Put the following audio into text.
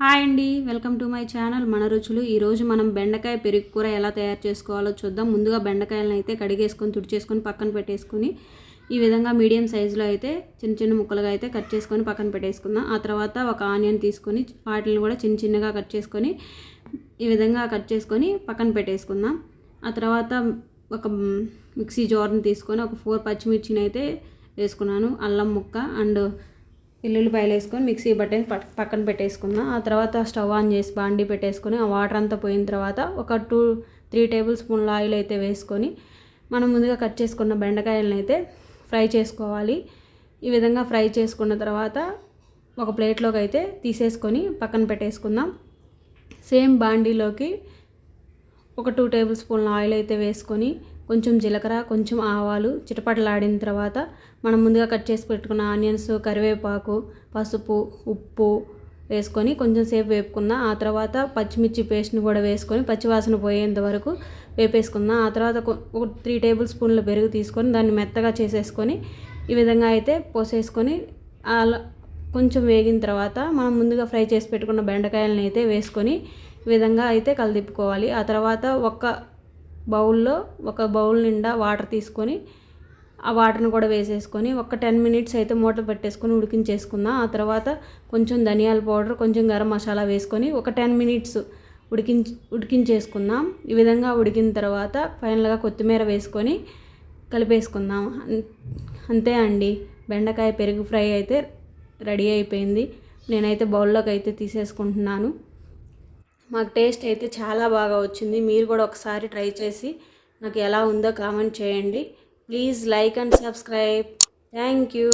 Hi అండి, welcome to my channel మన రుచులు. ఈరోజు మనం బెండకాయ పెరుగు కూర ఎలా తయారు చేసుకోవాలో చూద్దాం. ముందుగా బెండకాయలను అయితే కడిగేసుకొని తుడిచేసుకొని పక్కన పెట్టేసుకొని ఈ విధంగా మీడియం సైజులో అయితే చిన్న చిన్న ముక్కలుగా అయితే కట్ చేసుకొని పక్కన పెట్టేసుకుందాం. ఆ తర్వాత ఒక ఆనియన్ తీసుకొని వాటిని కూడా చిన్న చిన్నగా కట్ చేసుకొని ఈ విధంగా కట్ చేసుకొని పక్కన పెట్టేసుకుందాం. ఆ తర్వాత ఒక మిక్సీ జార్ని తీసుకొని ఒక 4 పచ్చిమిర్చిని అయితే వేసుకున్నాను. అల్లం ముక్క అండ్ వెల్లుల్లిపాయలు వేసుకొని మిక్సీ పక్కన పెట్టేసుకుందాం. ఆ తర్వాత స్టవ్ ఆన్ చేసి బాండీ పెట్టేసుకొని ఆ వాటర్ అంతా పోయిన తర్వాత ఒక 2-3 టేబుల్ స్పూన్ల ఆయిల్ అయితే వేసుకొని మనం ముందుగా కట్ చేసుకున్న బెండకాయలను అయితే ఫ్రై చేసుకోవాలి. ఈ విధంగా ఫ్రై చేసుకున్న తర్వాత ఒక ప్లేట్లోకి అయితే తీసేసుకొని పక్కన పెట్టేసుకుందాం. సేమ్ బాండీలోకి ఒక 2 టేబుల్ స్పూన్ల ఆయిల్ అయితే వేసుకొని కొంచెం జీలకర్ర, కొంచెం ఆవాలు చిటపటలాడిన తర్వాత మనం ముందుగా కట్ చేసి పెట్టుకున్న ఆనియన్స్, కరివేపాకు, పసుపు, ఉప్పు వేసుకొని కొంచెం సేపు వేపుకుందాం. ఆ తర్వాత పచ్చిమిర్చి పేస్ట్ని కూడా వేసుకొని పచ్చివాసన పోయేంత వరకు వేపేసుకుందాం. ఆ తర్వాత ఒక 3 టేబుల్ స్పూన్ల పెరుగు తీసుకొని దాన్ని మెత్తగా చేసేసుకొని ఈ విధంగా అయితే పోసేసుకొని అలా కొంచెం వేగిన తర్వాత మనం ముందుగా ఫ్రై చేసి పెట్టుకున్న బెండకాయలను అయితే వేసుకొని ఈ విధంగా అయితే కలదిప్పుకోవాలి. ఆ తర్వాత ఒక బౌల్ నిండా వాటర్ తీసుకొని ఆ వాటర్ని కూడా వేసేసుకొని ఒక 10 మినిట్స్ అయితే మూత పెట్టేసుకొని ఉడికించేసుకుందాం. ఆ తర్వాత కొంచెం ధనియాల పౌడర్, కొంచెం గరం మసాలా వేసుకొని ఒక 10 మినిట్స్ ఉడికించేసుకుందాం. ఈ విధంగా ఉడికిన తర్వాత ఫైనల్గా కొత్తిమీర వేసుకొని కలిపేసుకుందాం. అంతే అండి, బెండకాయ పెరుగు ఫ్రై అయితే రెడీ అయిపోయింది. నేనైతే బౌల్లోకి అయితే తీసేసుకుంటున్నాను. మాకు టేస్ట్ అయితే చాలా బాగా వచ్చింది. మీరు కూడా ఒకసారి ట్రై చేసి నాకు ఎలా ఉందో కామెంట్ చేయండి. Please like and subscribe. Thank you.